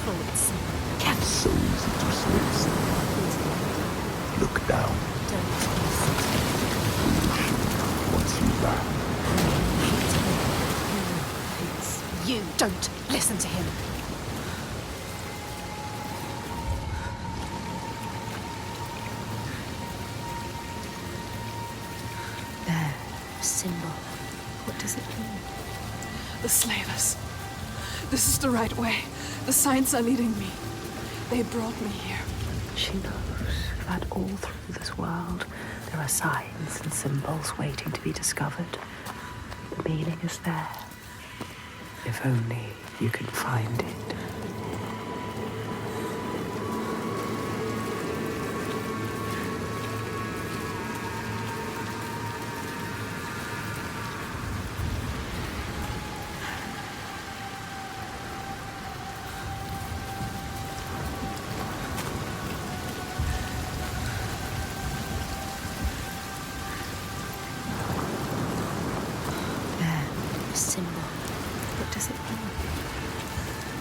careful, it's careful. So easy to slip, Senua. Look down. Don't listen to him. You should once you land. It's you. Don't listen to him. There, a symbol. What does it mean? The slavers. This is the right way. The signs are leading me. They brought me here. She knows that all through this world there are signs and symbols waiting to be discovered. The meaning is there. If only you can find it.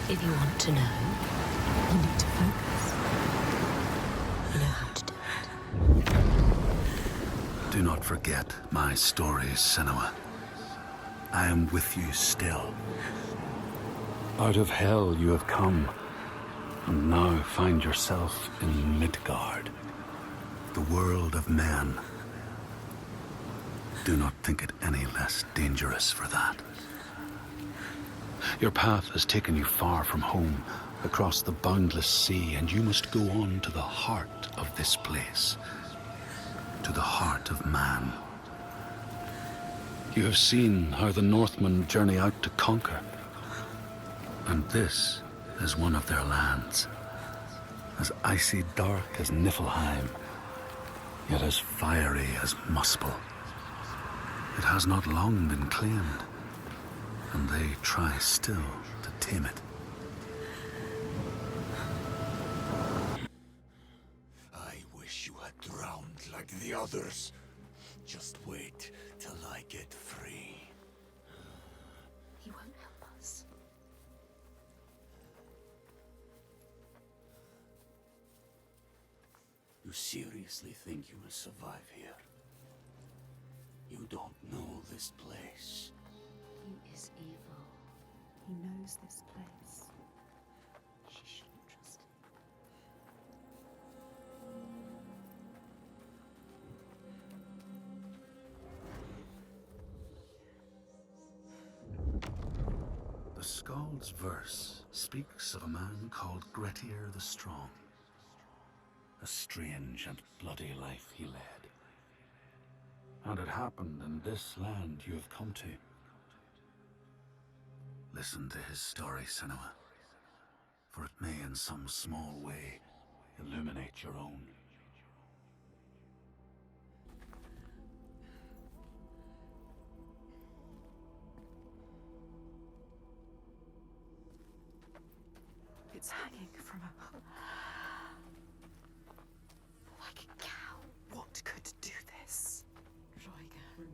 If you want to know, you need to focus. You know how to do it. Do not forget my stories, Senua. I am with you still. Out of hell you have come, and now find yourself in Midgard, the world of men. Do not think it any less dangerous for that. Your path has taken you far from home, across the boundless sea, and you must go on to the heart of this place, to the heart of man. You have seen how the Northmen journey out to conquer, and this is one of their lands, as icy dark as Niflheim, yet as fiery as Muspel. It has not long been claimed, and they try still to tame it. I wish you had drowned like the others. Just wait till I get free. He won't help us. You seriously think you will survive here? You don't know this place. He is evil. He knows this place. She shouldn't trust The Skald's verse speaks of a man called Grettir the Strong. A strange and bloody life he led. And it happened in this land you have come to. Listen to his story, Senua, for it may in some small way illuminate your own. It's hanging from a hook. Like a cow. What could do this? Draugr.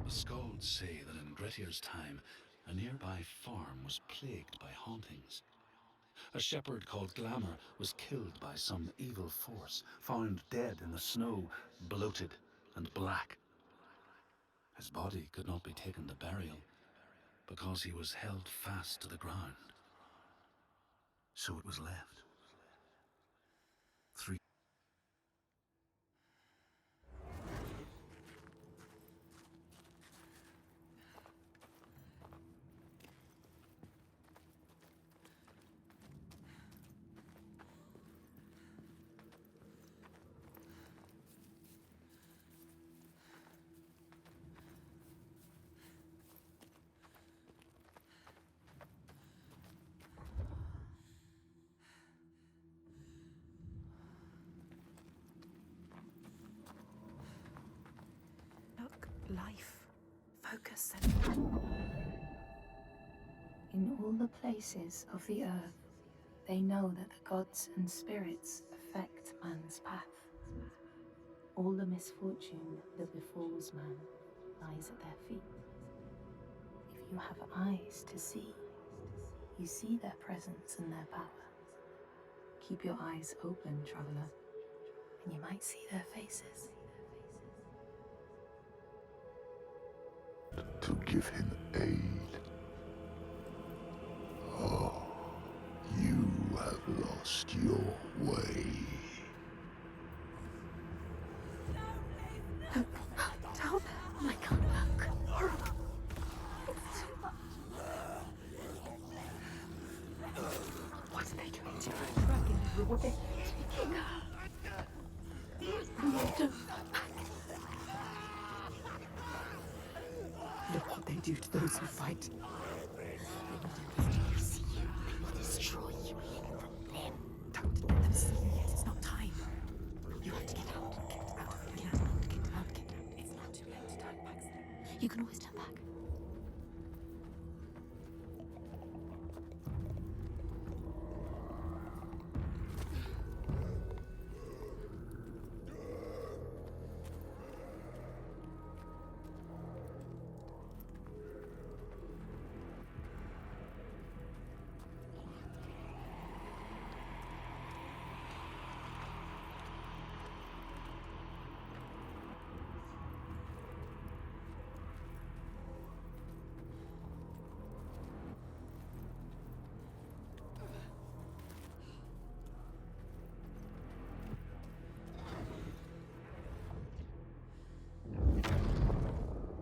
The Skalds say that in Grettir's time, a nearby farm was plagued by hauntings. A shepherd called Glamour was killed by some evil force, found dead in the snow, bloated and black. His body could not be taken to burial because he was held fast to the ground. So it was left. 3 all the places of the earth, they know that the gods and spirits affect man's path. All the misfortune that befalls man lies at their feet. If you have eyes to see, you see their presence and their power. Keep your eyes open, traveler, and you might see their faces. To give him aid. Oh, you have lost your way. Don't! I can't look. Horrible. It's too much. What are they doing to you? Dragging her away, taking her. No, don't come back. Look what they do to those who fight. They will do this to you. See you. They will destroy you even from them. Don't let them see you yet. It's not time. You have to get out. Get out. Get out. Get out. Get out. It's not too late to turn back. You can always turn back.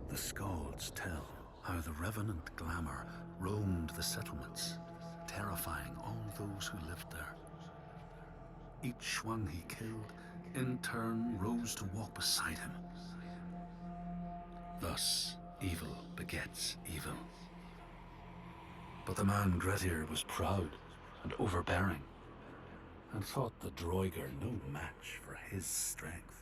The skalds tell how the revenant glamour roamed the settlements, terrifying all those who lived there. Each one he killed, in turn, rose to walk beside him. Thus, evil begets evil. But the man Grettir was proud and overbearing, and thought the Droiger no match for his strength.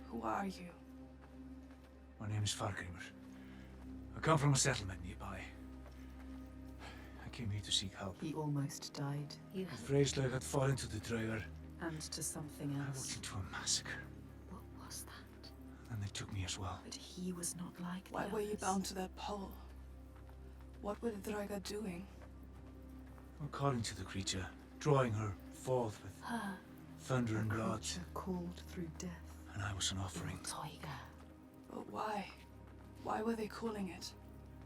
Who are you? My name is Fargrimur. I come from a settlement nearby. I came here to seek help. He almost died. You The Freyslaug had fallen to the Droiger. And to something I walked else. into a massacre, What was that? and they took me as well. But he was not like the Why were you others. bound to that pole? What were the Draga doing? According to the creature, drawing her forth with Her, thunder a and blood, creature called through death. and I was an offering. Tiger. But why? Why were they calling it?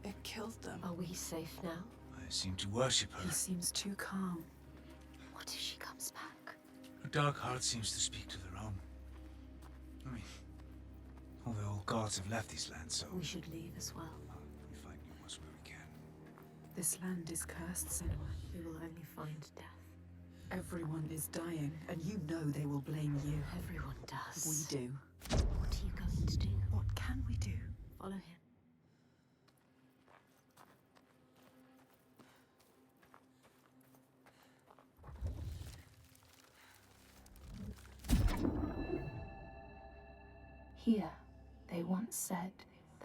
It killed them. Are we safe now? I seemed to worship her. He seems too calm. What if she comes back? Her dark heart seems to speak to their own. I mean, all the old gods have left these lands, so We should leave as well. we find new ones where we can. This land is cursed, Senua. We will only find death. Everyone is dying, and you know they will blame you. Everyone does. We do. What are you going to do? What can we do? Follow him. Here, they once said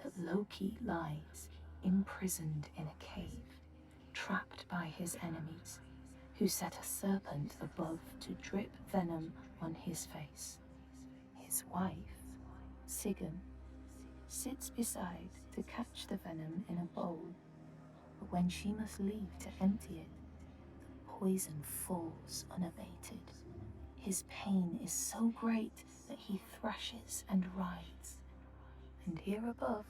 that Loki lies imprisoned in a cave, trapped by his enemies, who set a serpent above to drip venom on his face. His wife, Sigyn, sits beside to catch the venom in a bowl, but when she must leave to empty it, the poison falls unabated. His pain is so great that he thrashes and writhes. And here above,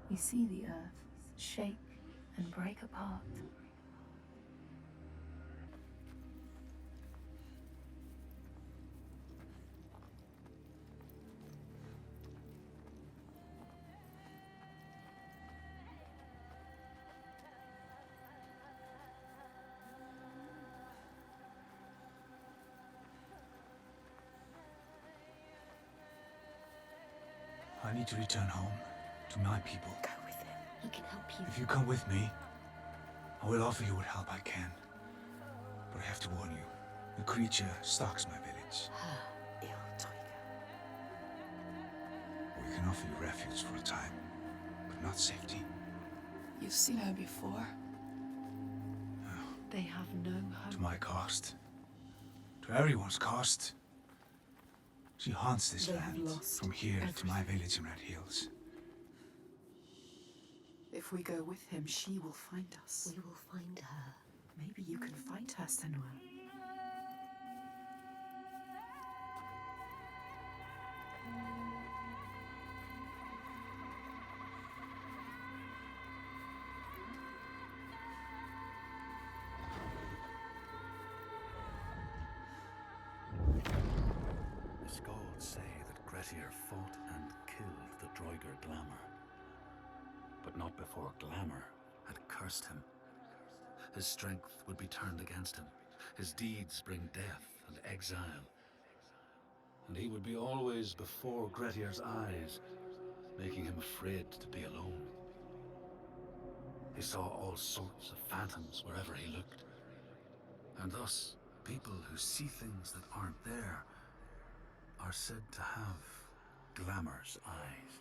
we see the earth shake and break apart. I need to return home, to my people. Go with him. I can help you. If you come with me, I will offer you what help I can. But I have to warn you, the creature stalks my village. We can offer you refuge for a time, but not safety. You've seen her before. They have no To hope. my cost. To everyone's cost. She haunts this They've land, lost from here to my everything. village in Red Hills. If we go with him, she will find us. We will find her. Maybe you can fight her, Senua. The Skalds say that Grettir fought and killed the Droiger Glamour. But not before Glamour had cursed him. His strength would be turned against him. His deeds bring death and exile. And he would be always before Grettir's eyes, making him afraid to be alone. He saw all sorts of phantoms wherever he looked. And thus, people who see things that aren't there are said to have Glamour's eyes.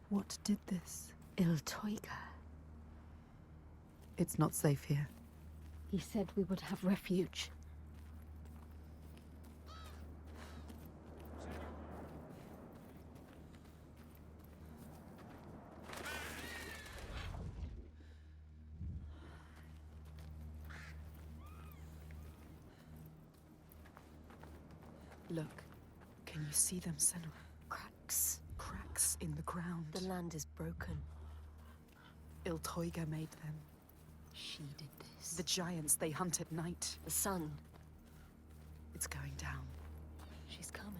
What did this? Iltoiga. It's not safe here. He said we would have refuge. Look. Can you see them, Senua? Cracks. Cracks in the ground. The land is broken. Iltoiga made them. She did this. The giants they hunt at night. The sun. It's going down. She's coming.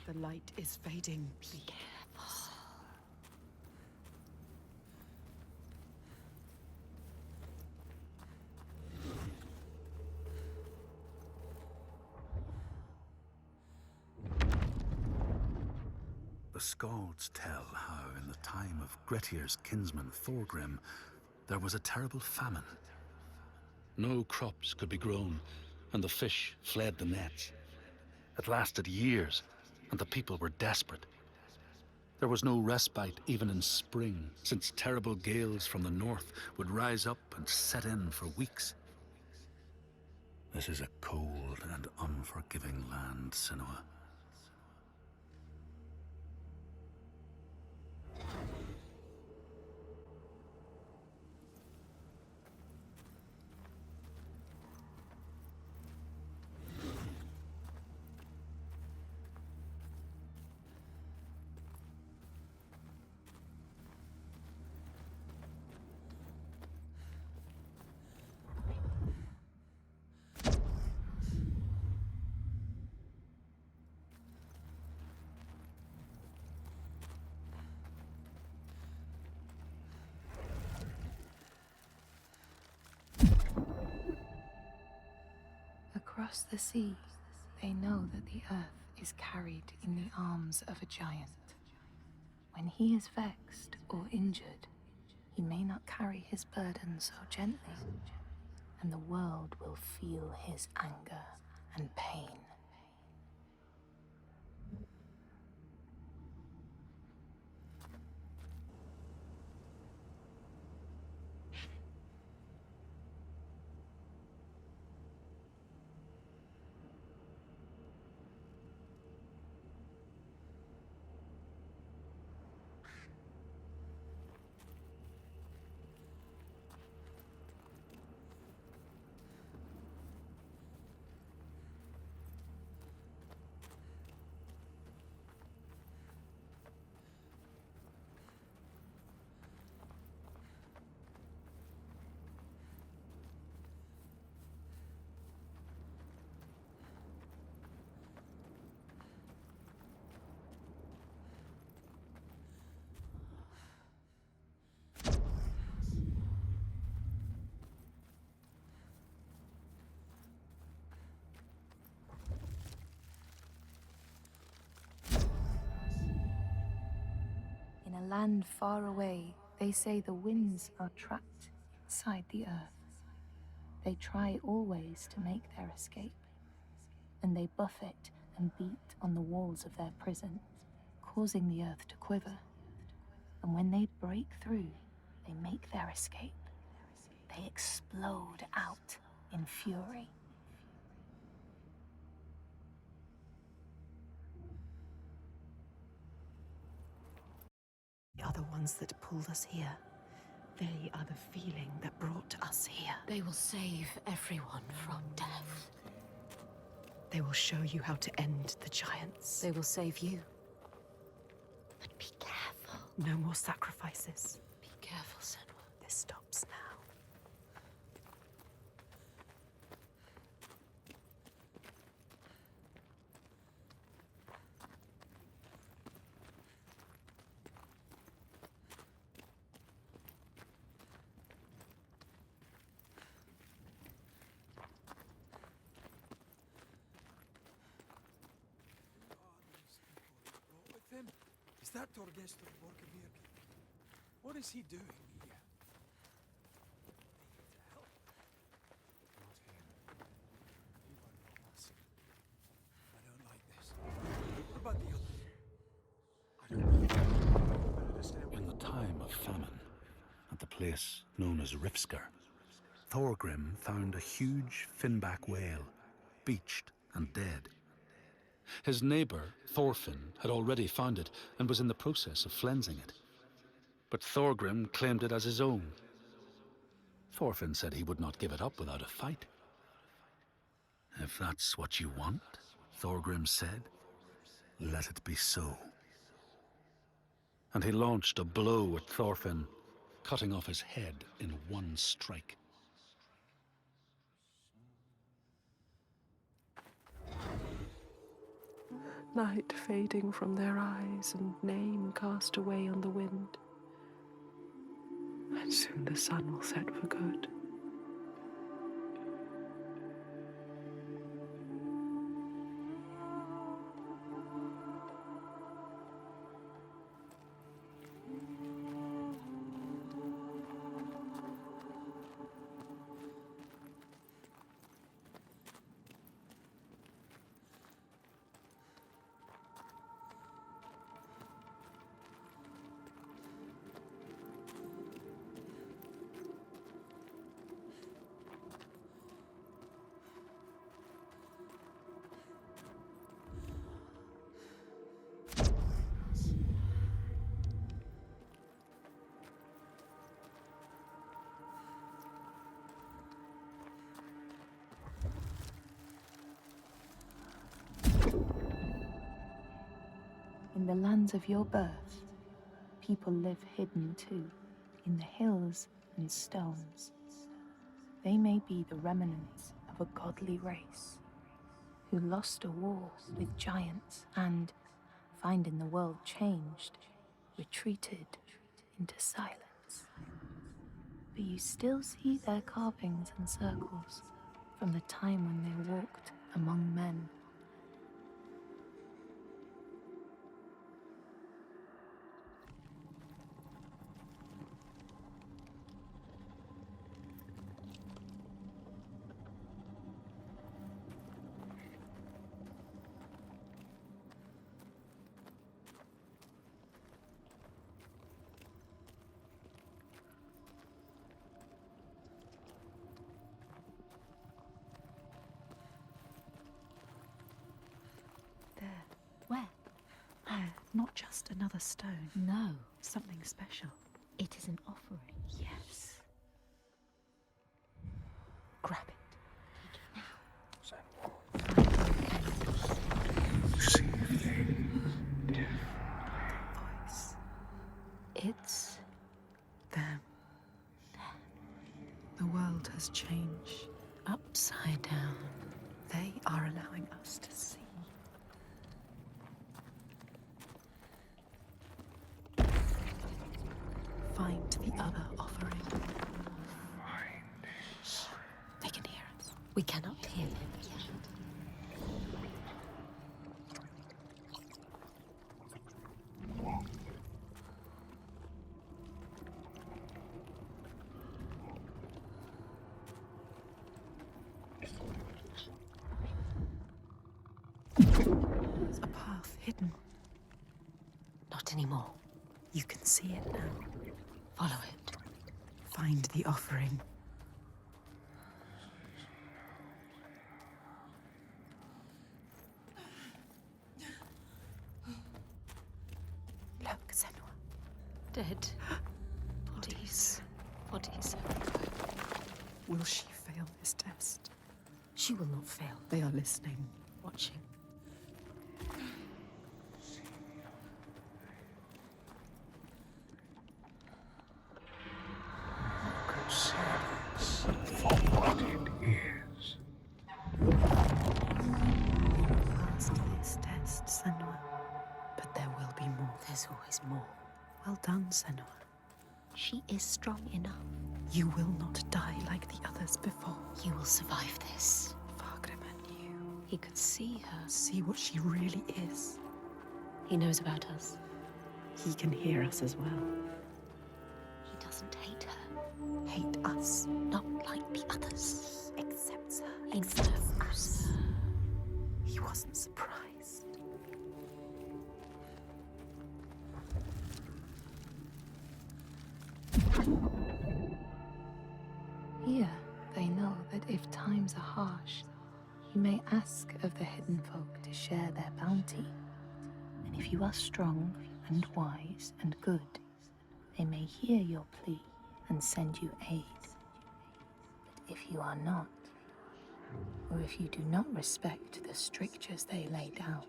The light is fading. Be careful. The Skalds tell how in the time of Grettir's kinsman Thorgrim, there was a terrible famine. No crops could be grown, and the fish fled the nets. It lasted years, and the people were desperate. There was no respite even in spring, since terrible gales from the north would rise up and set in for weeks. This is a cold and unforgiving land, Senua. Across the sea, they know that the earth is carried in the arms of a giant. When he is vexed or injured, he may not carry his burden so gently, and the world will feel his anger and pain. In a land far away, they say the winds are trapped inside the earth. They try always to make their escape, and they buffet and beat on the walls of their prison, causing the earth to quiver. And when they break through, they make their escape. They explode out in fury. They are the ones that pulled us here. They are the feeling that brought us here. They will save everyone from death. They will show you how to end the giants. They will save you. But be careful. No more sacrifices. Be careful, Senua. This stops now. Is that Torgestor Borkavir? What is he doing here? To help? Not him. You are not us. I don't like this. What about the others? I don't know. Better to stay away. In the time of famine, at the place known as Rifsker, Thorgrim found a huge finback whale, beached and dead. His neighbour, Thorfinn, had already found it and was in the process of flensing it. But Thorgrim claimed it as his own. Thorfinn said he would not give it up without a fight. If that's what you want, Thorgrim said, let it be so. And he launched a blow at Thorfinn, cutting off his head in one strike. Light fading from their eyes and name cast away on the wind. And soon the sun will set for good. the lands of your birth, people live hidden too, in the hills and stones. They may be the remnants of a godly race who lost a war with giants and, finding the world changed, retreated into silence. But you still see their carvings and circles from the time when they walked among men. Where? There, not just another stone. No, Something special. it is an offering. Yes. Grab it. Voice. It's them. The world has changed. Upside down. They are allowing us to see. Find the other offering. They can hear us. We cannot hear them yet. There's a path hidden. Not anymore. You can see it now. Follow it. Find the offering. Look, Senua. Dead. Bodies. Bodies. Will she fail this test? She will not fail. They are listening. Watching. For what it is. Passed this test, Senua. But there will be more. There's always more. Well done, Senua. She is strong enough. You will not die like the others before. You will survive this. Fargrim knew. He could see her. See what she really is. He knows about us. He can hear us as well. He doesn't hate her. Hate us. Not like the others. He accepts her. He Accepts knows us. her. He wasn't surprised. Here, they know that if times are harsh, you may ask of the hidden folk to share their bounty. And if you are strong and wise and good, they may hear your plea and send you aid. But if you are not, or if you do not respect the strictures they lay down,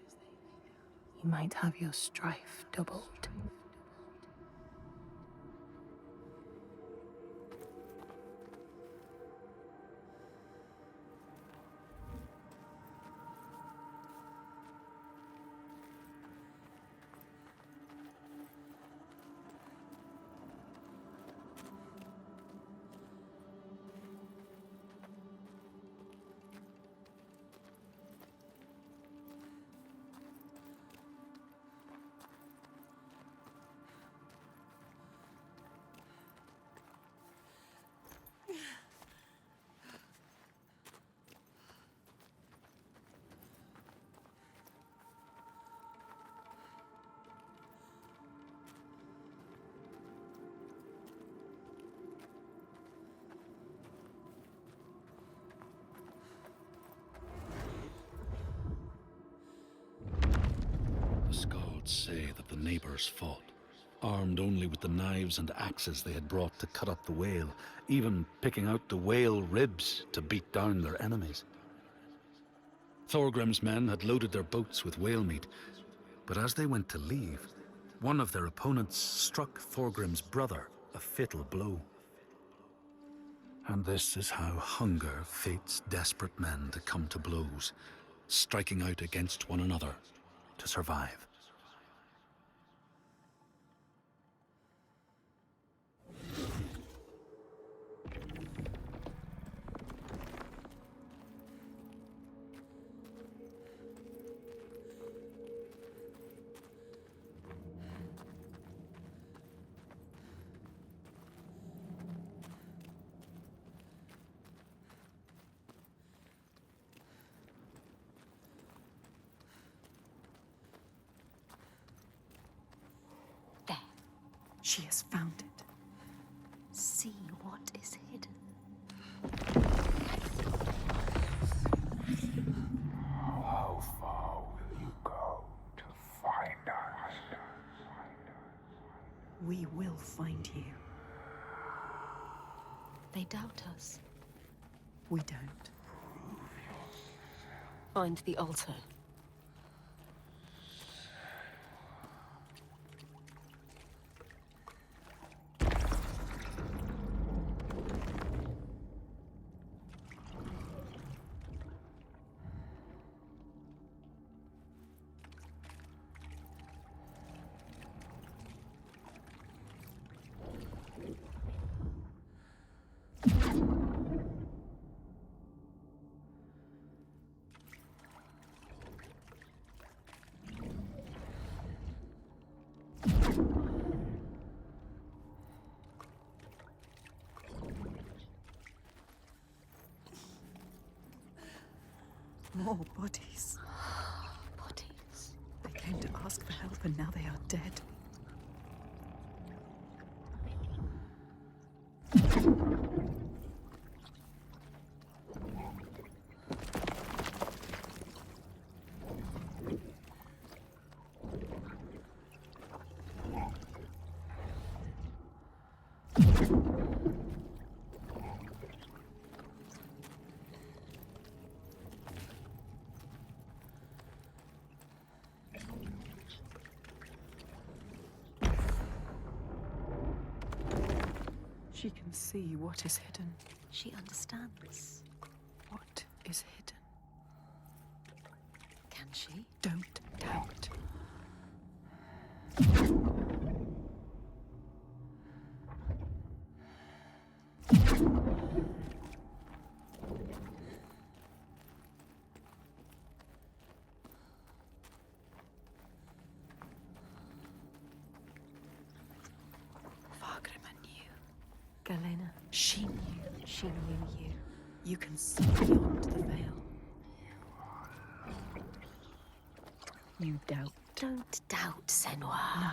you might have your strife doubled. The Skalds say that the neighbors fought, armed only with the knives and axes they had brought to cut up the whale, even picking out the whale ribs to beat down their enemies. Thorgrim's men had loaded their boats with whale meat, But as they went to leave, one of their opponents struck Thorgrim's brother a fatal blow. And this is how hunger fates desperate men to come to blows, striking out against one another to survive. She has found it. See what is hidden. How far will you go to find us? We will find you. They doubt us. We don't. Find the altar. More bodies. Bodies. They came to ask for help and now they are dead. She can see what is hidden. She understands. What is hidden? Can she? Don't doubt. Galena. She knew. She knew you. You can see beyond the veil. You doubt. Don't doubt, Senua. No.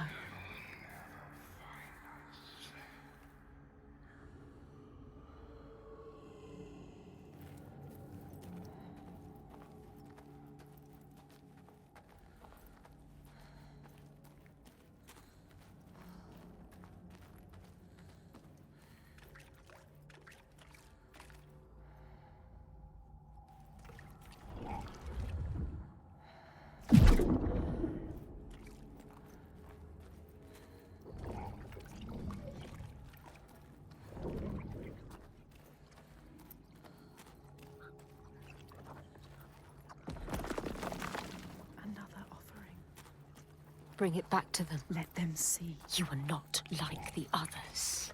Bring it back to them. Let them see. You are not like the others.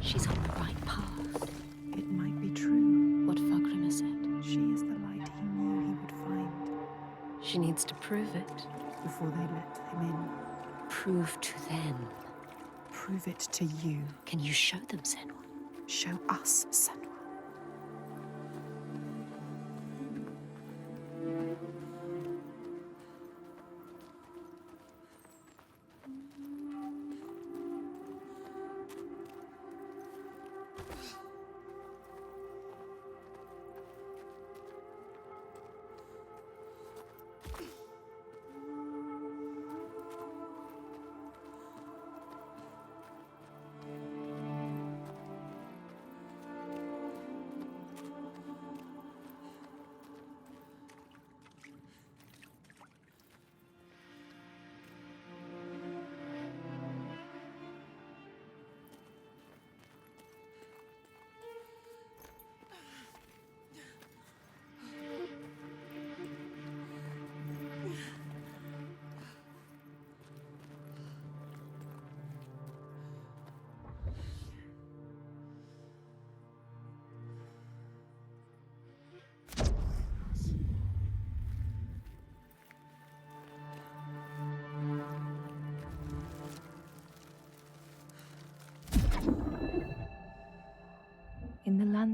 She's on the right path. It might be true. What Fagrima said. She is the light he knew he would find. She needs to prove it. Before they let him in. Prove to them. Prove it to you. Can you show them, Senua? Show us, Senua.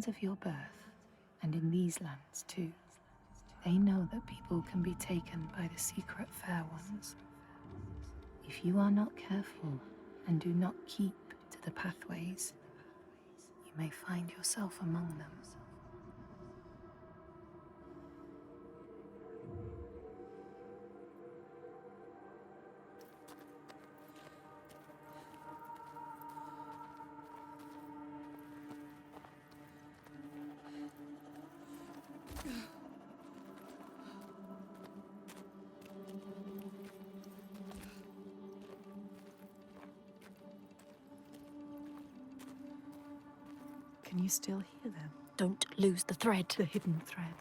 lands of your birth, and in these lands too, they know that people can be taken by the secret fair ones. If you are not careful and do not keep to the pathways, you may find yourself among them. Can you still hear them? Don't lose the thread. The hidden thread.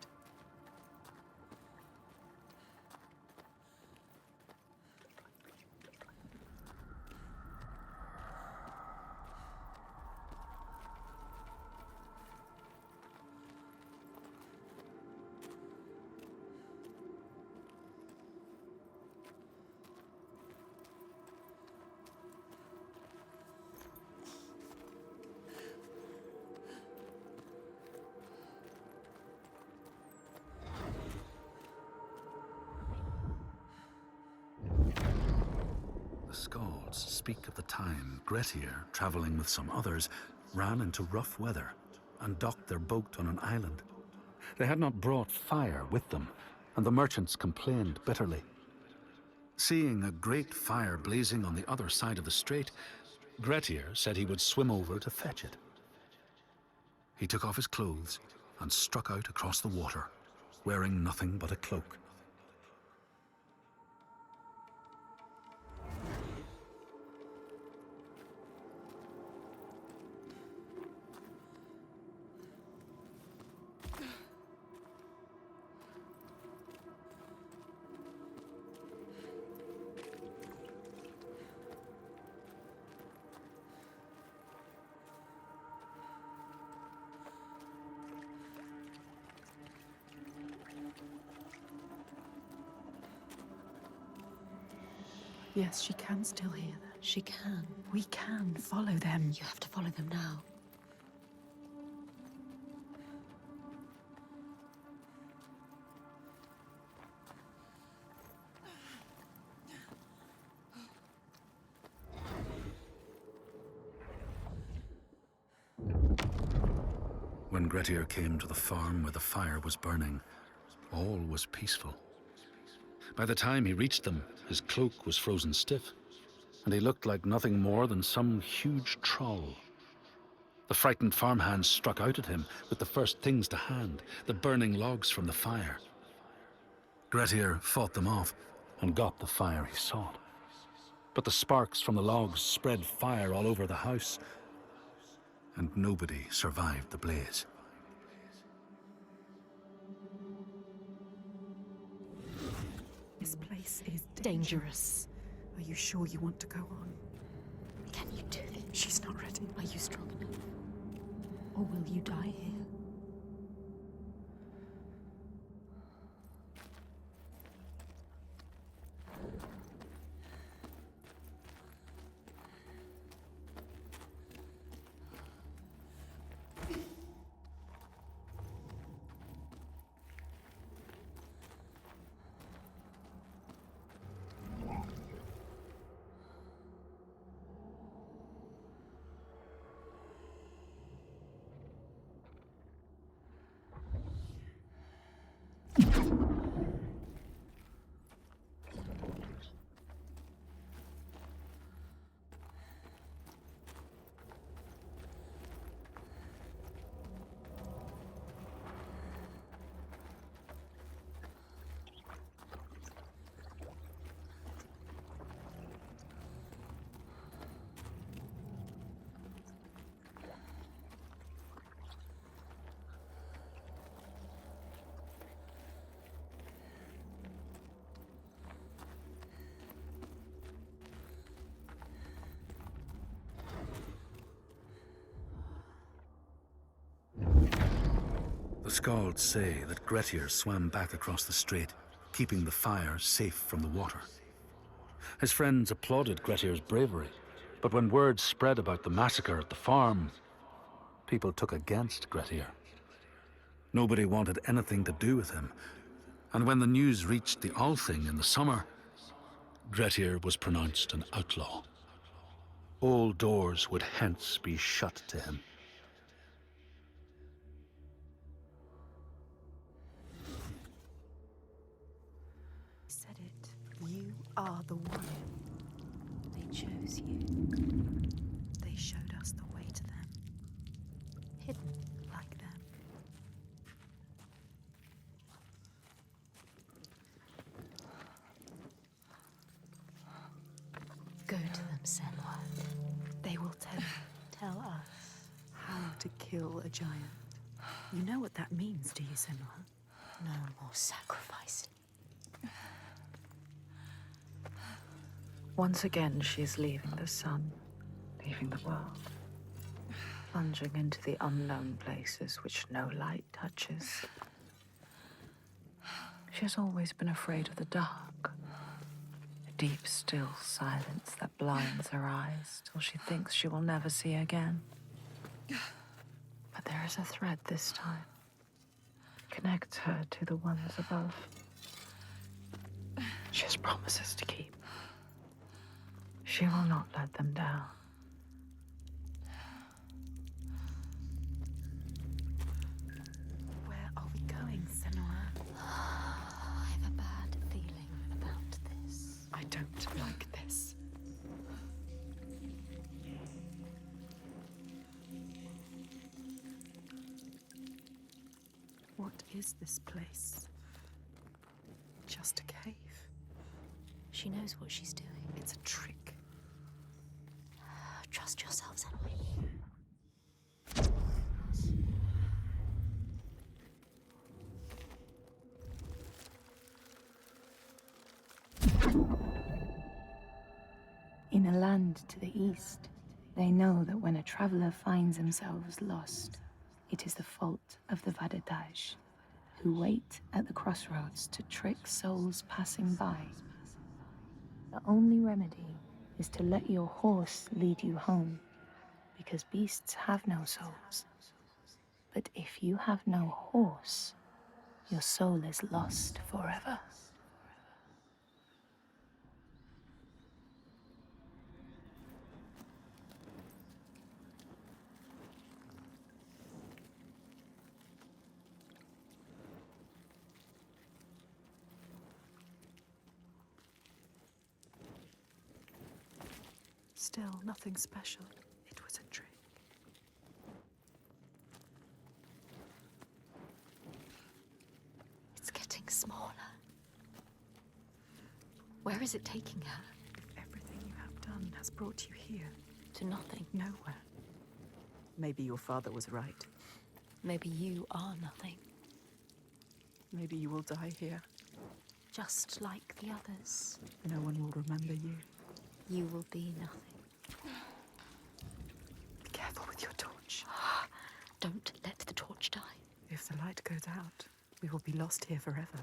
The Skalds speak of the time Grettir, travelling with some others, ran into rough weather and docked their boat on an island. They had not brought fire with them, and the merchants complained bitterly. Seeing a great fire blazing on the other side of the strait, Grettir said he would swim over to fetch it. He took off his clothes and struck out across the water, wearing nothing but a cloak. Yes, she can still hear them. She can. We can follow them. You have to follow them now. When Grettir came to the farm where the fire was burning, all was peaceful. By the time he reached them, his cloak was frozen stiff, and he looked like nothing more than some huge troll. The frightened farmhands struck out at him with the first things to hand, the burning logs from the fire. Grettir fought them off and got the fire he sought. But the sparks from the logs spread fire all over the house, and nobody survived the blaze. This place is Dangerous. Are you sure you want to go on? Can you do this? She's not ready. Are you strong enough? Or will you die here? The Skalds say that Grettir swam back across the strait, keeping the fire safe from the water. His friends applauded Grettir's bravery, but when word spread about the massacre at the farm, people took against Grettir. Nobody wanted anything to do with him, and when the news reached the Althing in the summer, Grettir was pronounced an outlaw. All doors would hence be shut to him. Said it. You are the one. They chose you, They showed us the way to them. hidden. Like them. Go to them, Senua. They will tell Tell us. how to kill a giant. You know what that means, do you, Senua? No more sacrificing. Once again, she is leaving the sun, leaving the world, plunging into the unknown places which no light touches. She has always been afraid of the dark, a deep, still silence that blinds her eyes till she thinks she will never see again. But there is a thread this time that connects her to the ones above. She has promises to keep. She will not let them down. Where are we going, Senua? I have a bad feeling about this. I don't like this. What is this place? Just a cave. She knows what she's doing. It's a trick. Trust yourself, Senua. In a land to the east, they know that when a traveler finds themselves lost, it is the fault of the Vadadaj, who wait at the crossroads to trick souls passing by. The only remedy is to let your horse lead you home, because beasts have no souls. But if you have no horse, your soul is lost forever. Still, nothing special. It was a trick. It's getting smaller. Where is it taking her? If everything you have done has brought you here, To nothing. nowhere. Maybe your father was right. Maybe you are nothing. Maybe you will die here. Just like the others. No one will remember you. You will be nothing. Be careful with your torch. Don't let the torch die. If the light goes out, we will be lost here forever.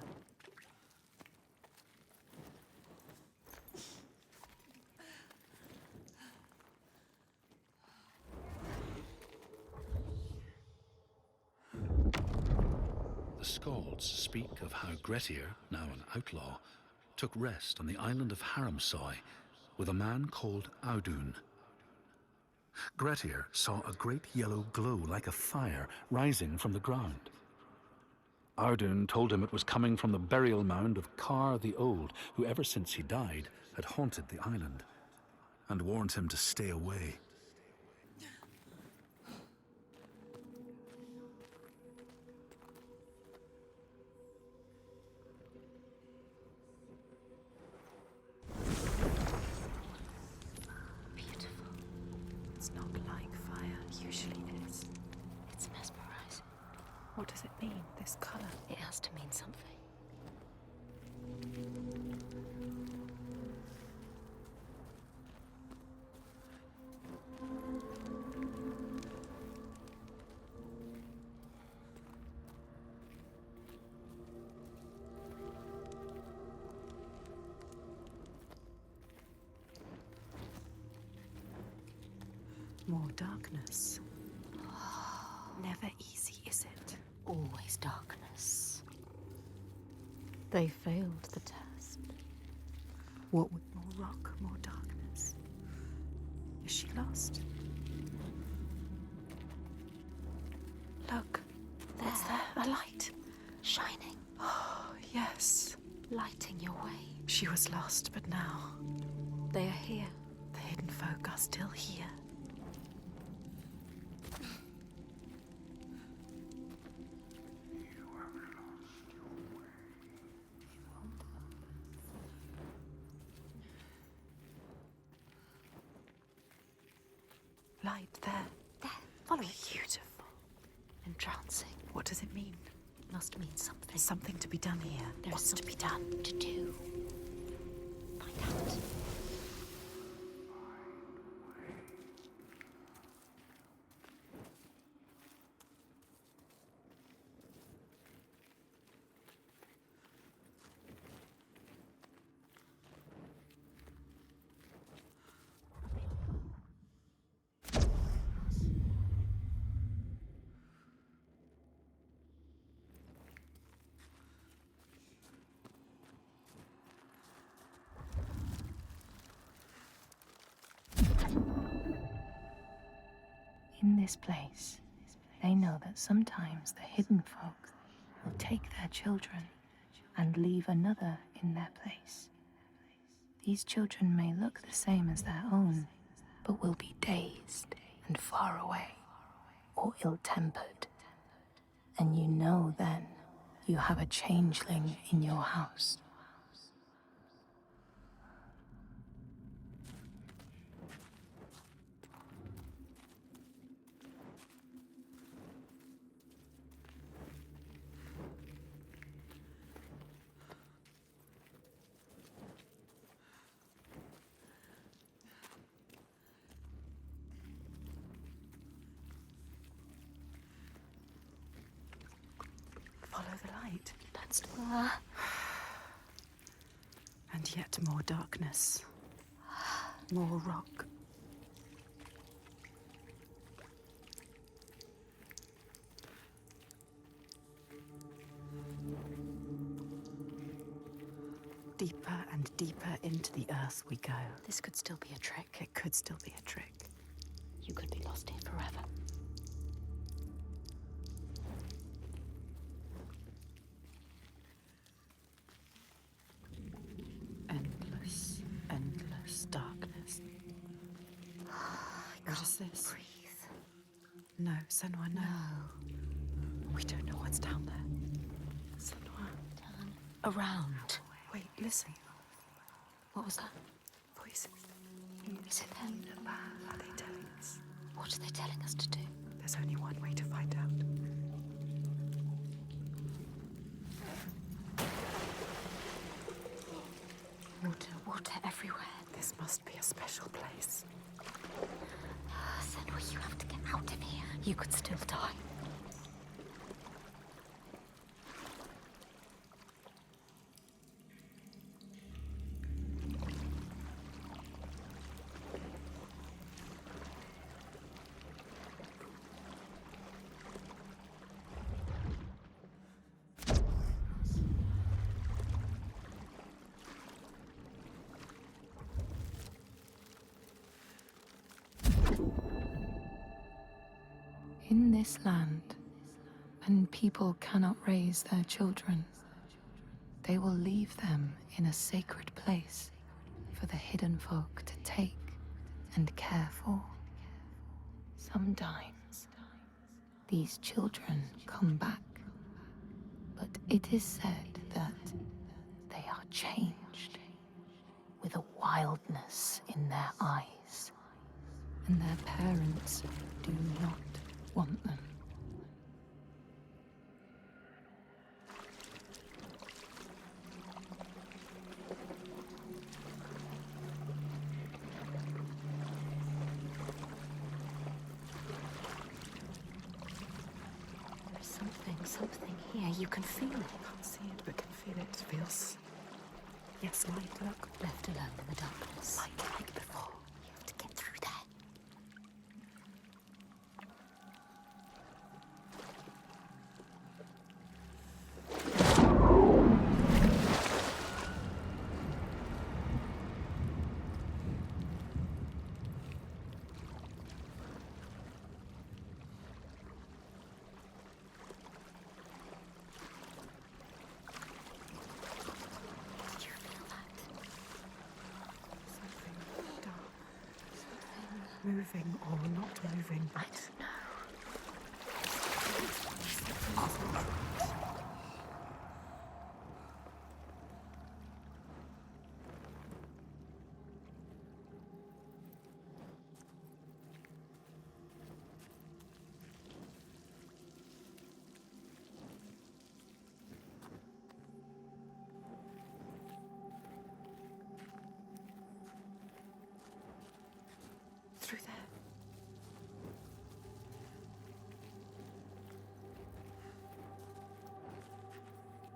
The Skalds speak of how Grettir, now an outlaw, took rest on the island of Haramsoy with a man called Audun. Grettir saw a great yellow glow like a fire rising from the ground. Audun told him it was coming from the burial mound of Kar the Old, who ever since he died had haunted the island, and warned him to stay away. Beautiful. It's not like fire usually is. It's mesmerizing. What does it mean, this color? It has to mean something. More darkness. never easy, is it? Always darkness. They failed the test. What with more rock, more darkness? Is she lost? Look, what's there? A light. Shining. Oh, yes. Lighting your way. She was lost, but now They are here. the hidden folk are still here. Light there. There. Follow it. Beautiful. Entrancing. What does it mean? Must mean something. There's something to be done here. There's What's to be something done? to do. Find out. In this place, they know that sometimes the hidden folk will take their children and leave another in their place. These children may look the same as their own, but will be dazed and far away, or ill-tempered. And you know then you have a changeling in your house. Follow the light. That's And yet more darkness. More rock. Deeper and deeper into the earth we go. This could still be a trick. It could still be a trick. You could be lost here forever. Endless, endless darkness. What is this? Breathe. No, Senua, no. We don't know what's down there. Senua. Turn around. Wait, listen. What was that? Voices. Is it them? Are they telling us? What are they telling us to do? There's only one way to find out. Water, water everywhere. This must be a special place. Senua, you have to get out of here. You could still die. In this land, when people cannot raise their children, they will leave them in a sacred place for the hidden folk to take and care for. Sometimes, these children come back, but it is said that they are changed, with a wildness in their eyes, and their parents do not want them. There's something here. You can feel it. Can't see it, but can feel it. Feels. Yes, light, look. Left alone in the darkness. Light like before. You have to get through there. moving or not moving? I don't know. Through there.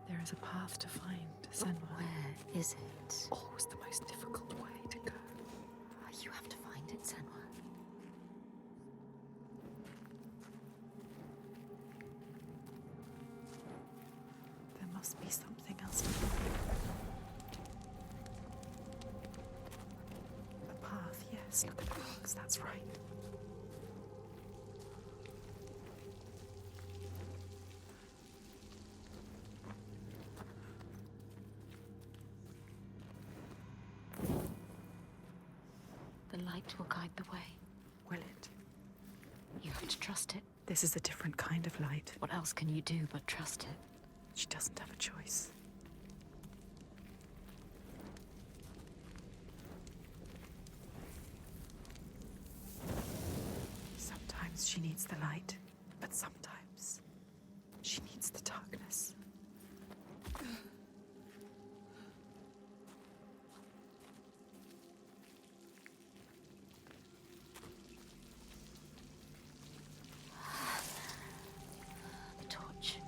There is a path to find, Senua. Where is it? Always the most difficult way to go. You have to find it, Senua. There must be something else. A path, yes. Look at the rocks, that's right. The light will guide the way. Will it? You have to trust it. This is a different kind of light. What else can you do but trust it? She doesn't have a choice. Sometimes she needs the light, but sometimes she needs the darkness. The torch.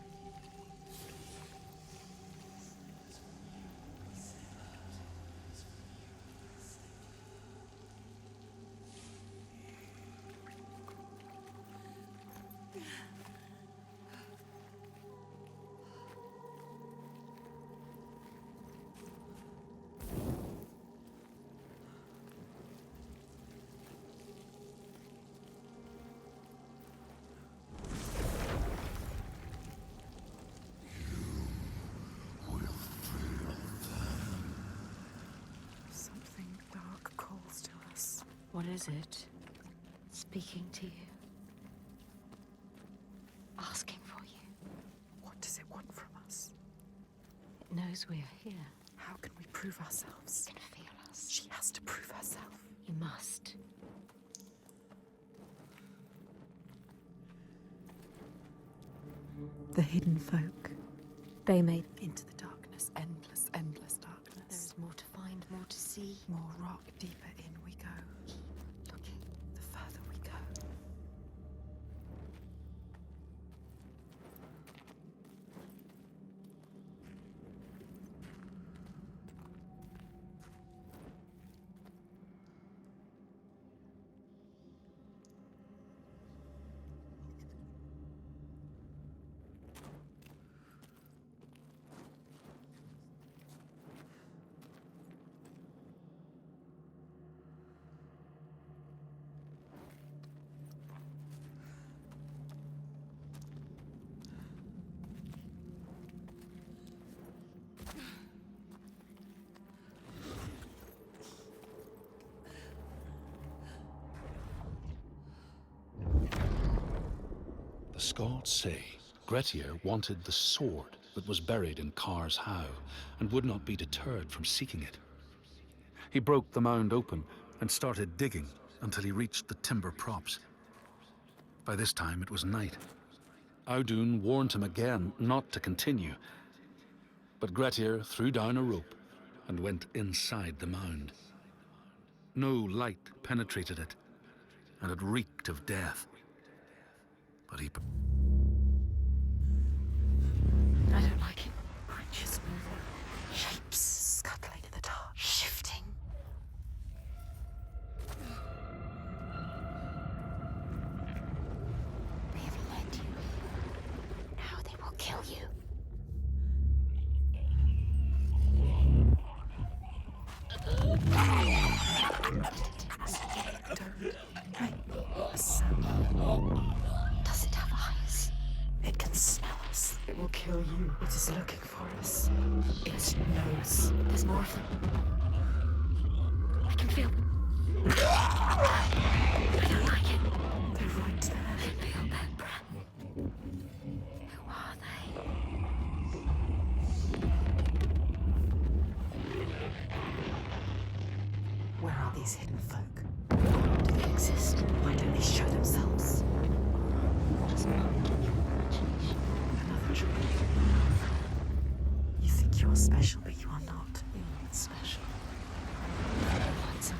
Something dark calls to us. What is it? Speaking to you. Asking for you. What does it want from us? It knows we are here. How can we prove ourselves? It can feel us. She has to prove herself. You must. The hidden folk. They made into the darkness, endless, endless There darkness. is more to find, more to see. More rock, deeper in we go. Keep looking. The further we go. The Scots say Grettir wanted the sword that was buried in Car's How and would not be deterred from seeking it. He broke the mound open and started digging until he reached the timber props. By this time it was night. Audun warned him again not to continue, but Grettir threw down a rope and went inside the mound. No light penetrated it, and it reeked of death. But he... I don't like it. Branches moving. Shapes scuttling in the dark. Shifting. They have led you. Now they will kill you. Don't make a sound. Does it have eyes? It can smell us. It will kill you. It is looking for us. It knows. There's more of them. I can feel them. Where are these hidden folk? Do they exist? Why don't they show themselves? Just another trick. You think you're special, but you are not. You're not special. Lights up.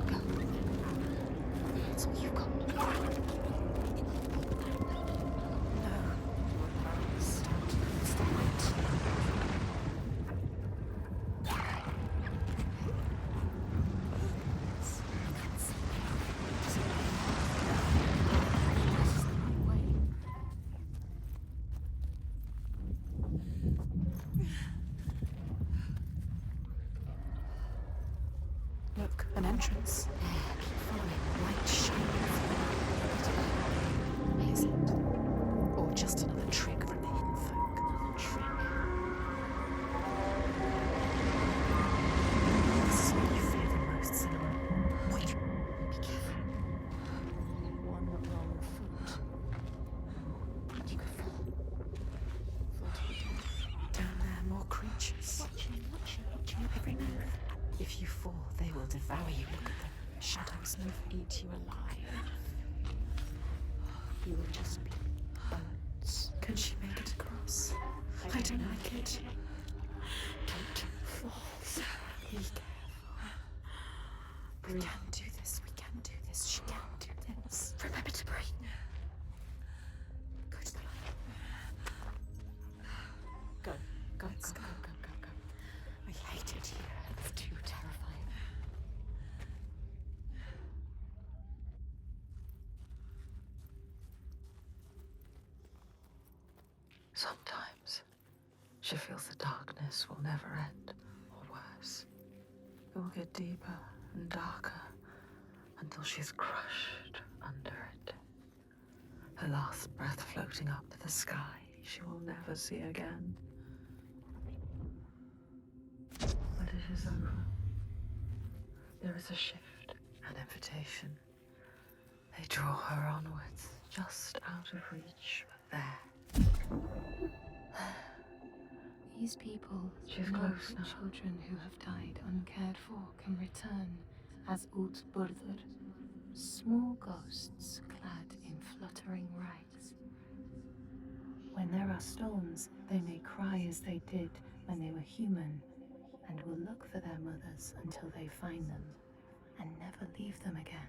Go. That's all you've got. No. Stop. Look, an entrance. Keep following. Light shining. Is it? Or just another trick from the hidden folk? Another trick. This is what you fear the most, Senua. Wait. Be careful. One wrong foot. You could fall. Fall to your death. Down there, more creatures. Watching every move. If you fall, they will devour you. Look at them. Shadows never eat you alive. You will just be bones. Can she make it across? I don't like it. Don't fall. Be careful. We can do this. We can do this. She can do this. Remember to breathe. Go to the light. Go. Go. I hate it here. It's too terrifying. Sometimes she feels the darkness will never end, or worse. It will get deeper and darker until she's crushed under it. Her last breath floating up to the sky she will never see again. But it is over. There is a shift, an invitation. They draw her onwards, just out of reach, but there. These people, She's not close the now. children who have died uncared for, can return as Ult Burður, small ghosts clad in fluttering rags. When there are storms, they may cry as they did when they were human, and will look for their mothers until they find them, and never leave them again.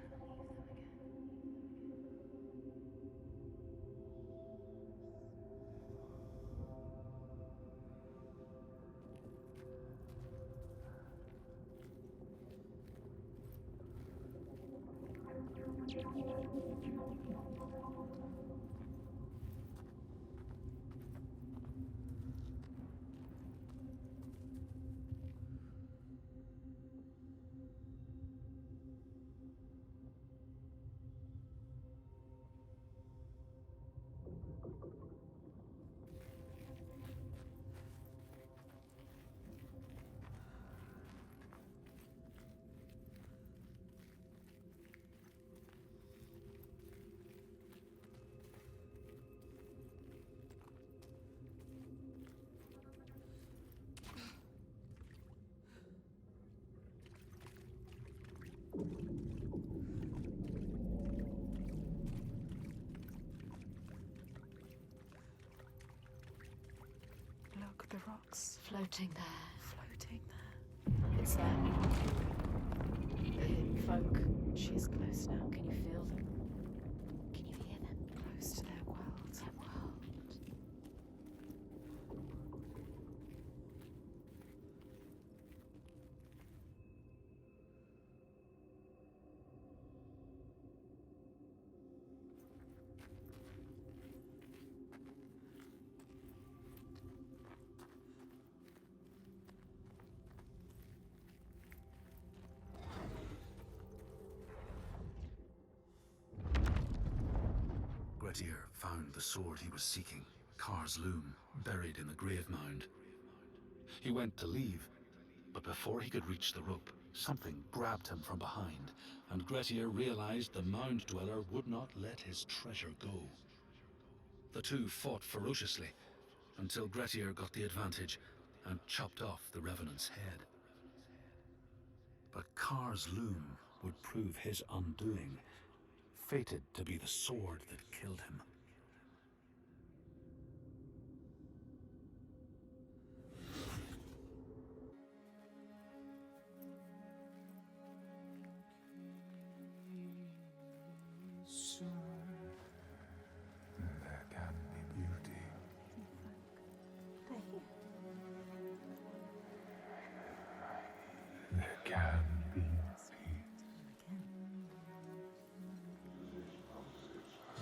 Look, the rocks. Floating there. Floating there. It's them. The hidden folk. She is close now. Can you feel them? Can you hear them? Close to their world. Grettir found the sword he was seeking, Kar's loom, buried in the grave mound. He went to leave, but before he could reach the rope, something grabbed him from behind, and Grettir realized the mound dweller would not let his treasure go. The two fought ferociously, until Grettir got the advantage and chopped off the revenant's head. But Kar's loom would prove his undoing, fated to be the sword that killed him. There can be beauty. There can be peace.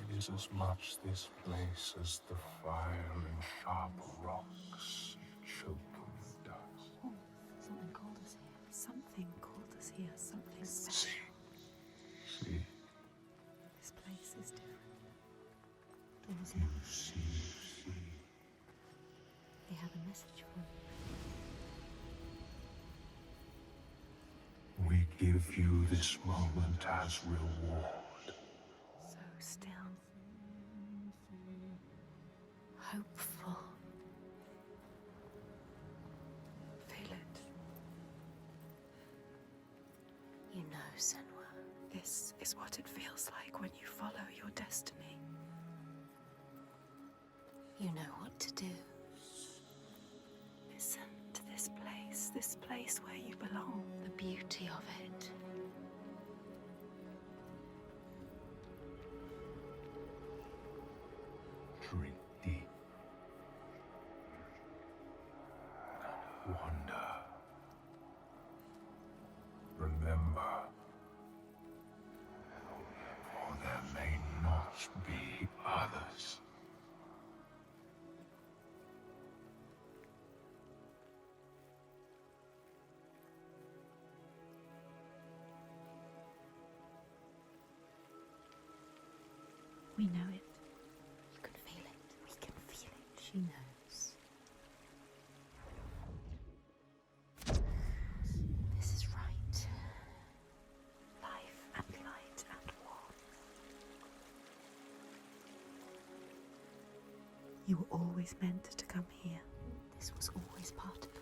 It is as much this place as the fire and sharp rocks choking with dust. Something called us here. Something called us here. Something See. special. See. This place is different. Doors You locked. see. They have a message for me. We give you this moment as reward. So still. Hopeful. Feel it. You know, Senua. This is what it feels like when you follow your destiny. You know what to do. Listen to this place where you belong. The beauty of it. Drink deep. And wonder. Remember. For there may not be others. We know it. You can feel it. We can feel it. She knows. This is right. Life and light and warmth. You were always meant to come here. This was always part of the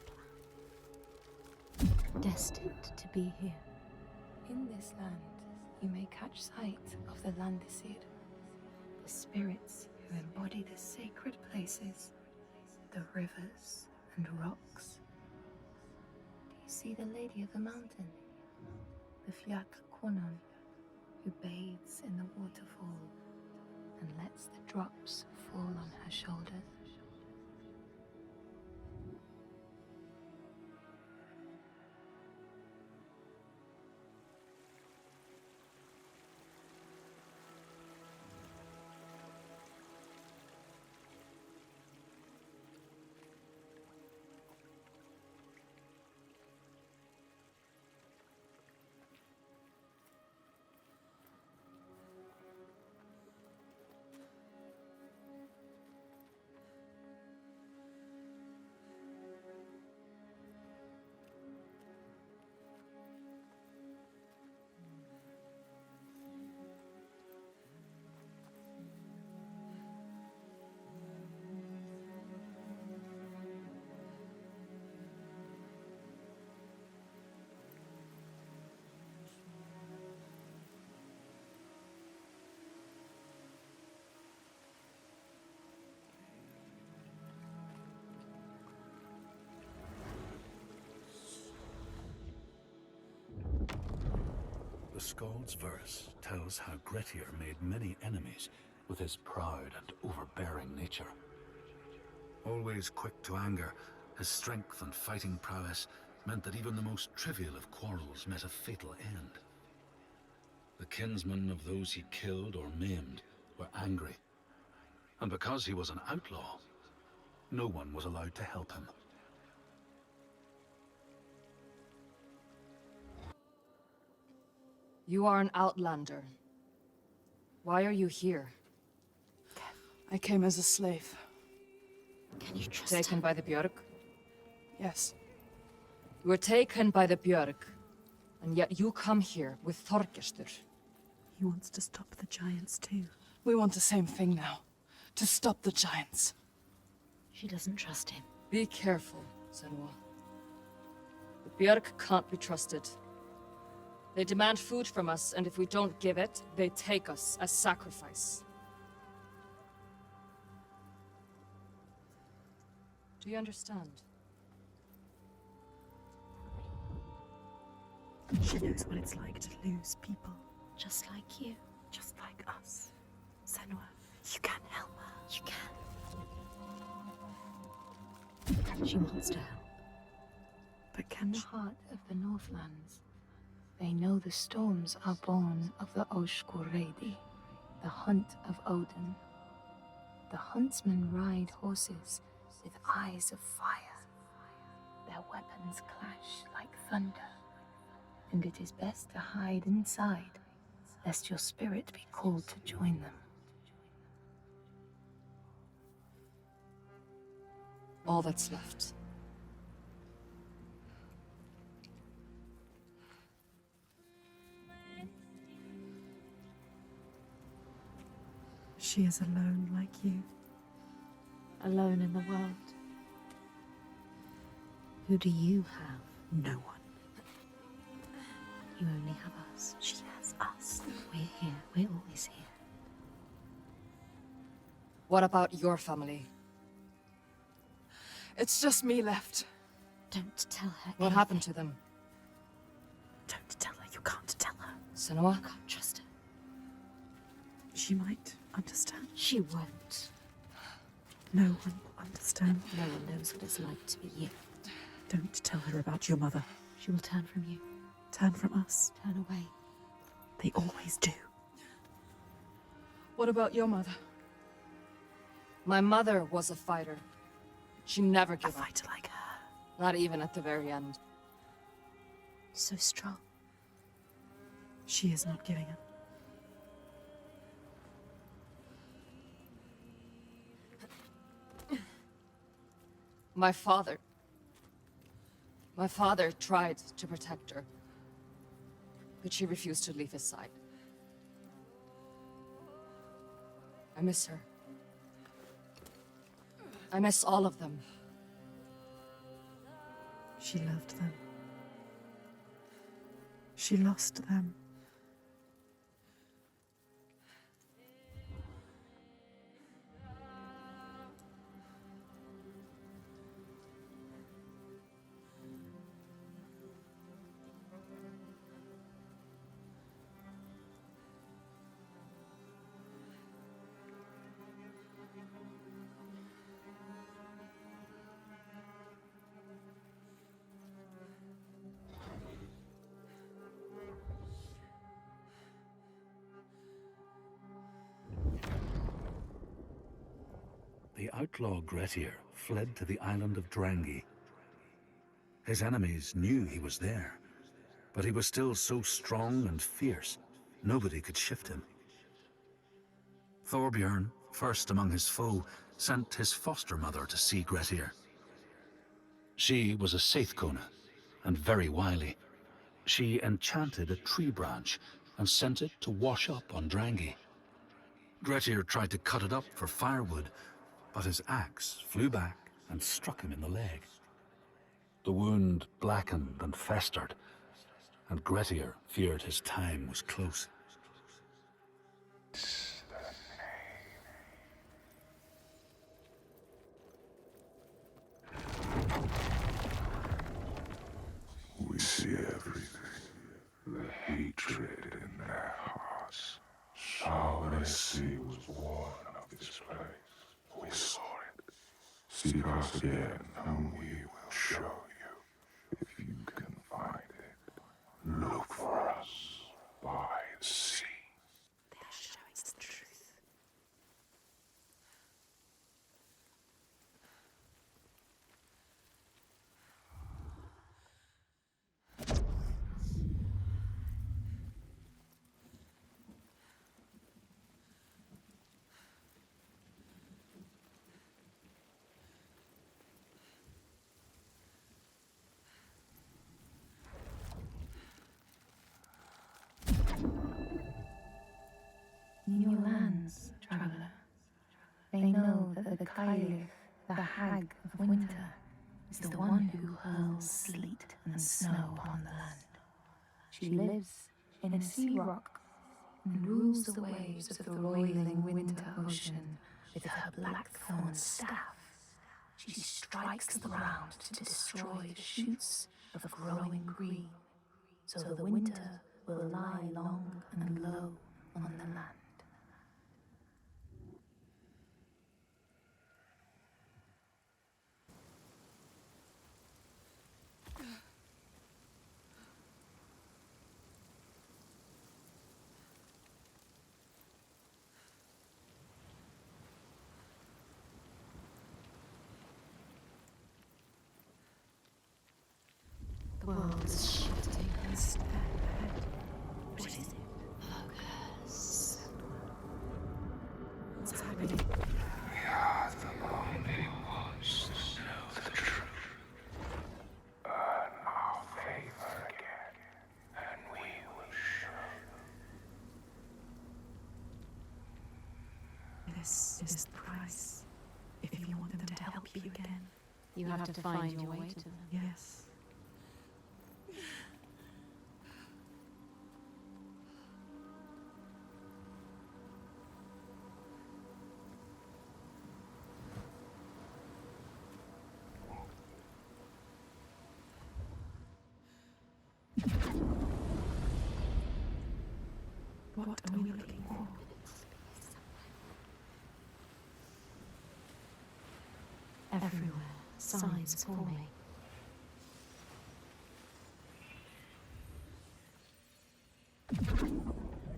plan. Destined to be here. In this land, you may catch sight of the Landesir, the spirits who embody the sacred places, the rivers and rocks. Do you see the Lady of the Mountain, the Fliak Konan, who bathes in the waterfall and lets the drops fall on her shoulders? The Skald's verse tells how Grettir made many enemies with his proud and overbearing nature. Always quick to anger, his strength and fighting prowess meant that even the most trivial of quarrels met a fatal end. The kinsmen of those he killed or maimed were angry, and because he was an outlaw, no one was allowed to help him. You are an outlander. Why are you here? I came as a slave. Can you trust Taken her? by the Björk? Yes. You were taken by the Björk, and yet you come here with Þorgestur. He wants to stop the giants too. We want the same thing now. To stop the giants. She doesn't trust him. Be careful, Senua. The Björk can't be trusted. They demand food from us, and if we don't give it, they take us as sacrifice. Do you understand? She knows what it's like to lose people. Just like you. Just like us. Senua, you can help her. You can. She wants to help. But In can the she? heart of the Northlands, they know the storms are born of the Oshkuredi, the hunt of Odin. The huntsmen ride horses with eyes of fire. Their weapons clash like thunder, and it is best to hide inside, lest your spirit be called to join them. All that's left. She is alone like you. Alone in the world. Who do you have? No one. You only have us. She has us. We're here. We're always here. What about your family? It's just me left. Don't tell her. What happened to them? Don't tell her. You can't tell her. Senua? I can't trust her. She might understand. She won't. No one will understand. No one knows what it's like to be you. Don't tell her about your mother. She will turn from you. Turn from us. Turn away. They always do. What about your mother? My mother was a fighter. She never A gave up. fighter like her. Not even at the very end. So strong. She is not giving up. My father tried to protect her, but she refused to leave his side. I miss her. I miss all of them. She loved them. She lost them. The outlaw Grettir fled to the island of Drangi. His enemies knew he was there, but he was still so strong and fierce, nobody could shift him. Thorbjorn, first among his foe, sent his foster mother to see Grettir. She was a Seithkona, and very wily. She enchanted a tree branch and sent it to wash up on Drangi. Grettir tried to cut it up for firewood, but his axe flew back and struck him in the leg. The wound blackened and festered, and Grettir feared his time was close. We see everything, the hatred in their hearts. Shaughnessy was born of this place. We saw it. Seek us again, and we will show you. If you can find it, look for us by the sea. They are showing us the truth. In your lands, traveler, they know that the Kailith, the hag of winter, is the one who hurls sleet and snow upon the land. She lives in a sea rock and rules the waves of the roiling winter ocean with her blackthorn staff. She strikes the ground to destroy the shoots of growing green, so the winter will lie long and low on the land. The world's shifting instead. What is it? Focus. What's happening? We are the only ones to know the truth. Earn our favor again, and we will show. This is the price. If you want them to help you again, you have to find your way to them. Yes. What are we looking for? Everywhere, signs forming.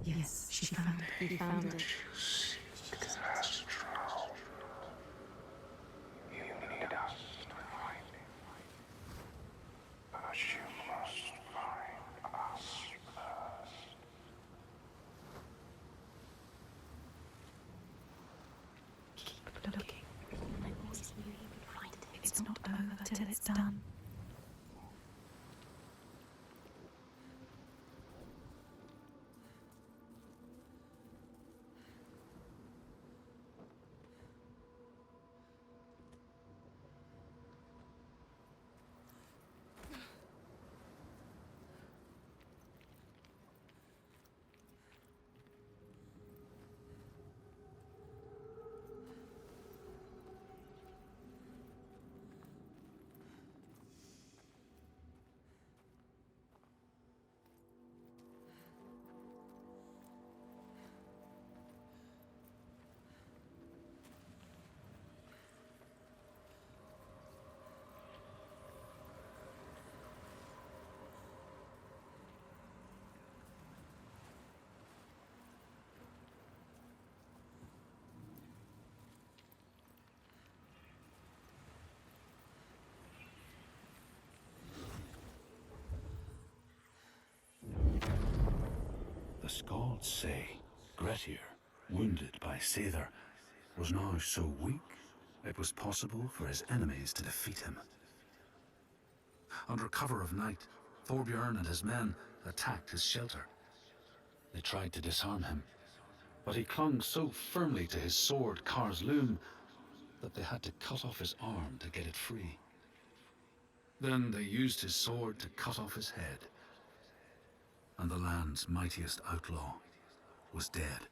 Yes, she found it. He found it. You seek has drowned. You need us to find it. But you must find us first. Keep looking. It's not over till it's done. The Skalds say Grettir, wounded by Seidr, was now so weak it was possible for his enemies to defeat him. Under cover of night, Thorbjorn and his men attacked his shelter. They tried to disarm him, but he clung so firmly to his sword, Kar's loom, that they had to cut off his arm to get it free. Then they used his sword to cut off his head, and the land's mightiest outlaw was dead.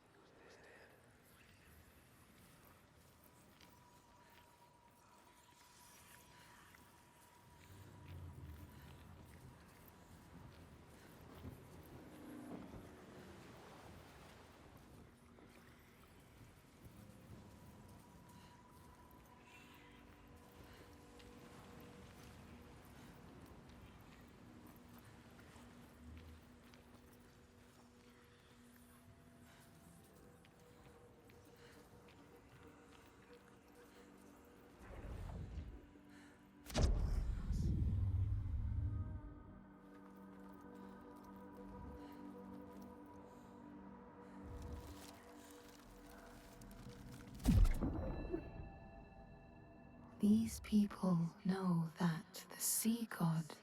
These people know that the sea god,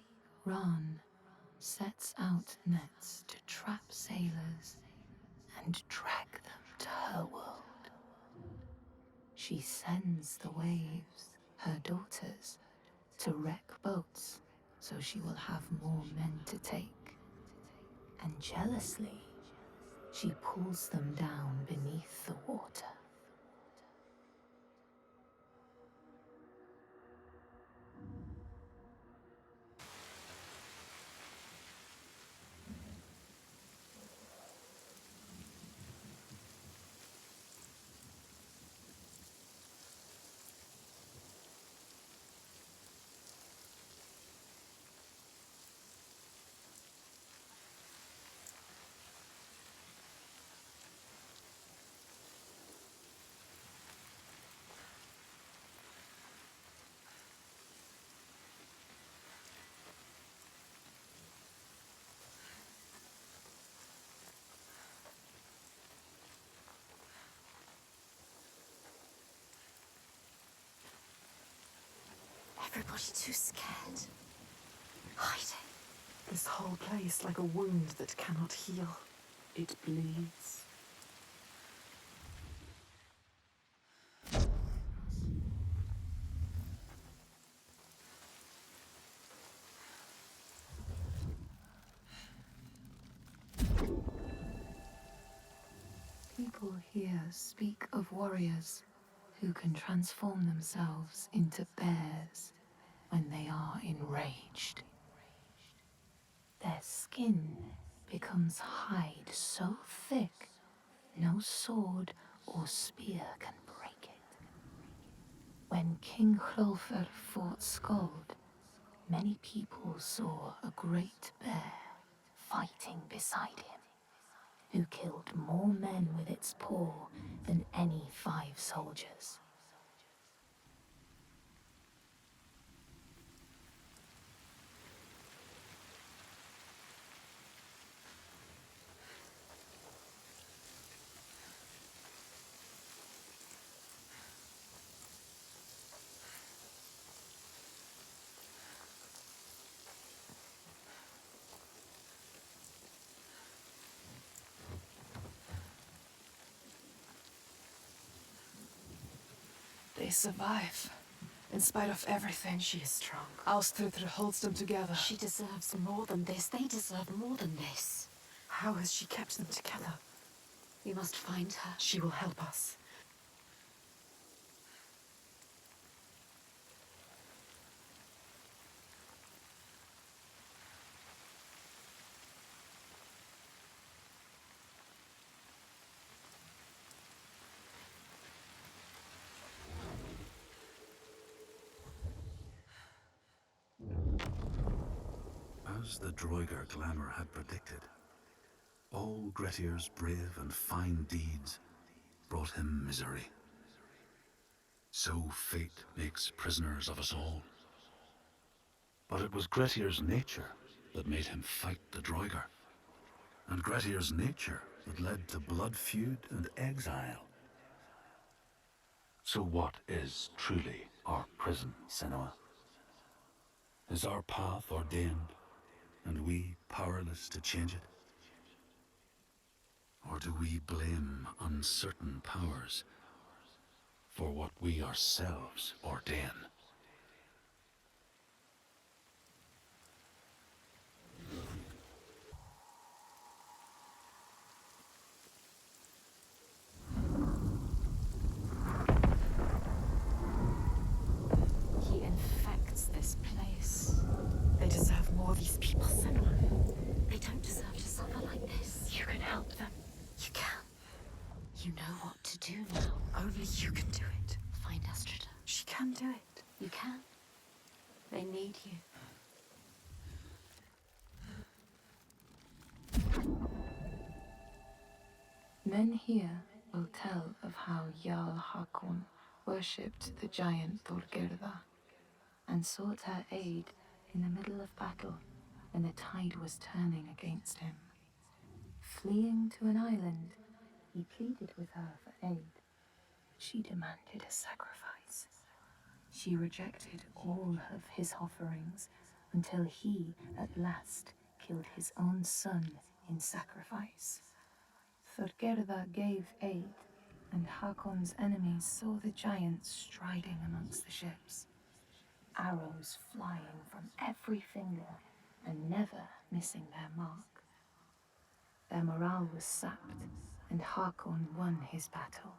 Ran, sets out nets to trap sailors and drag them to her world. She sends the waves, her daughters, to wreck boats so she will have more men to take. and jealously, she pulls them down beneath the water. Everybody too scared. Hiding. This whole place like a wound that cannot heal. It bleeds. People here speak of warriors who can transform themselves into bears when they are enraged. Their skin becomes hide so thick, no sword or spear can break it. When King Hrolfr fought Skald, many people saw a great bear fighting beside him, who killed more men with its paw than any 5 soldiers. They survive. In spite of everything. She is strong. Ástríður holds them together. She deserves more than this. They deserve more than this. How has she kept them together? We must find her. She will help us. As the Droigar glamour had predicted, all Grettir's brave and fine deeds brought him misery. So fate makes prisoners of us all. But it was Grettir's nature that made him fight the Droigar, and Grettir's nature that led to blood feud and exile. So what is truly our prison, Senua? Is our path ordained, and we powerless to change it? Or do we blame uncertain powers for what we ourselves ordain? He infects this place. They deserve more, these people, Senua. They don't deserve to suffer like this. You can help them. You can. You know what to do now. Only you can do it. Find Ástríður. She can do it. You can. They need you. Men here will tell of how Jarl Hakon worshipped the giant Thorgerða and sought her aid in the middle of battle when the tide was turning against him. Fleeing to an island, he pleaded with her for aid. She demanded a sacrifice. She rejected all of his offerings until he, at last, killed his own son in sacrifice. Thorgerða gave aid, and Hakon's enemies saw the giants striding amongst the ships, arrows flying from every finger and never missing their mark. Their morale was sapped, and Harkon won his battle.